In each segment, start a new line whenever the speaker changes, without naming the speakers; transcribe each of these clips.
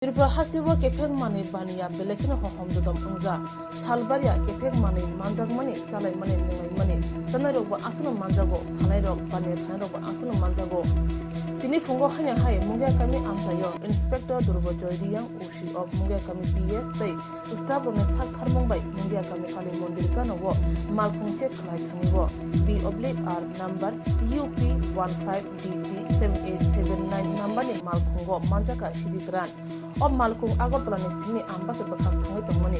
त्रिपुरा हासिबो केफेक माने बानिया बेलेखिनो हहमदम अंजा सालबारिया केफेक माने मानजाग माने चालाय माने नंगाय माने जानाय रगबो आसनो मानजागो थानाय रग बानिया थानाय रगबो आसनो मानजागो तिनि फुंगो हायना हाय मुंगिया कामी आमसायो इंस्पेक्टर दुर्बो जयरियां उसी ऑफ मुंगिया कामी पीएस तै स्टाफ ने साख खारमंबाय मुंगिया कामी काली मंदिर कानोबो मालफुंचे खलाय थानिबो B/R number UP 15DT7879 number नि मालफुंगो मानजाका सिदिग्रान अब मालकुं आगरतला ने सिंनि आम्बासे बखाक थांबाय दंमोन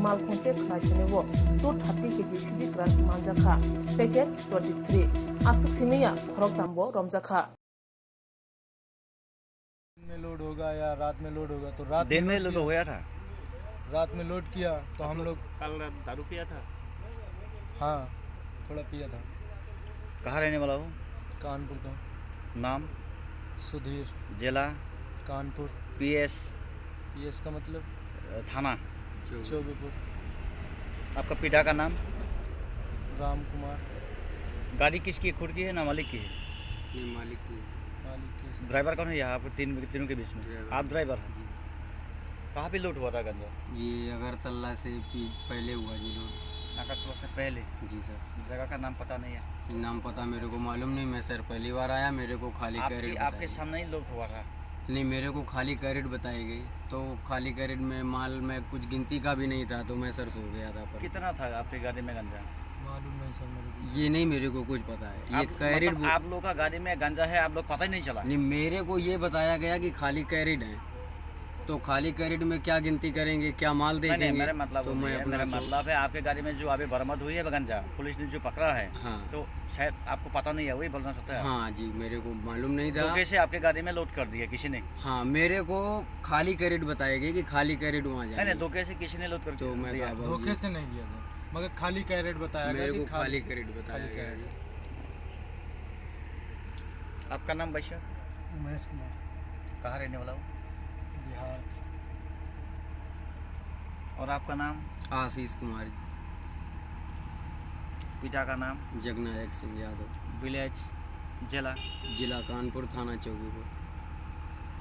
मालकुंचे खलायथनेबो 230 केजि सिदिग्रान मानजाखा पैकेट 23 आसुक सिमिया खरक दामबो रमजाखा
में लोड होगा या रात में लोड होगा तो रात
दिन में लोड होया था।
रात में लोड किया तो हम लोग
कल दारू पिया था।
हाँ थोड़ा पिया था।
कहाँ रहने वाला हो?
कानपुर का।
नाम?
सुधीर।
जिला?
कानपुर।
पीएस
का मतलब
थाना
चौबीपुर।
आपका पिता का नाम?
राम कुमार।
गाड़ी किसकी, खुद की है ना मालिक की है?
ये मालिक की।
ड्राइवर कौन है यहाँ पर तीनों के बीच में? आप ड्राइवर हैं। कहाँ पे लूट हुआ था गंजा?
ये अगरतला से पहले हुआ जी लोड।
अगरतला से पहले?
जी सर।
जगह का नाम पता नहीं है?
नाम पता मेरे को मालूम नहीं, मैं सर पहली बार आया, मेरे को खाली कैरेट
आपके सामने ही लूट हुआ था?
नहीं, मेरे को खाली कैरेट बताई गई, तो खाली कैरेट में माल में कुछ गिनती का भी नहीं था, तो मैं सर सो गया था। पर
कितना था आपकी गाड़ी में गंजा?
मालूम नहीं सर मेरे को।
ये नहीं मेरे को कुछ पता है। ये कैरेट
मतलब आप लोग का गाड़ी में गंजा है, आप लोग पता ही नहीं चला?
नहीं, मेरे को ये बताया गया कि खाली कैरेट है, तो खाली कैरेट में क्या गिनती करेंगे, क्या माल देखेंगे?
मेरा मतलब
तो मैं
मेरा मतलब है आपके गाड़ी में जो अभी बरामद हुई है गंजा, पुलिस ने जो पकड़ा है,
हाँ,
तो शायद आपको पता नहीं है, वही बोलना चाहता है?
हाँ जी, मेरे को मालूम नहीं था।
तो कैसे आपके गाड़ी में लोड कर दिया किसी ने?
हाँ, मेरे को खाली कैरेट बताया गया कि खाली कैरेट वहाँ जाए।
नहीं, धोखे से किसी ने लोड कर
तो मैं
दिया?
धोखे से नहीं किया सर, मगर खाली कैरेट बताया
मेरे
गया
को खाली कैरेट बताया गया जी।
आपका नाम भाई?
उमेश कुमार।
कहाँ रहने वाला हो?
बिहार।
और आपका नाम?
आशीष कुमार जी।
पिता का नाम?
जगनायक सिंह यादव।
विलेज? जिला?
जिला कानपुर, थाना चौबीपुर।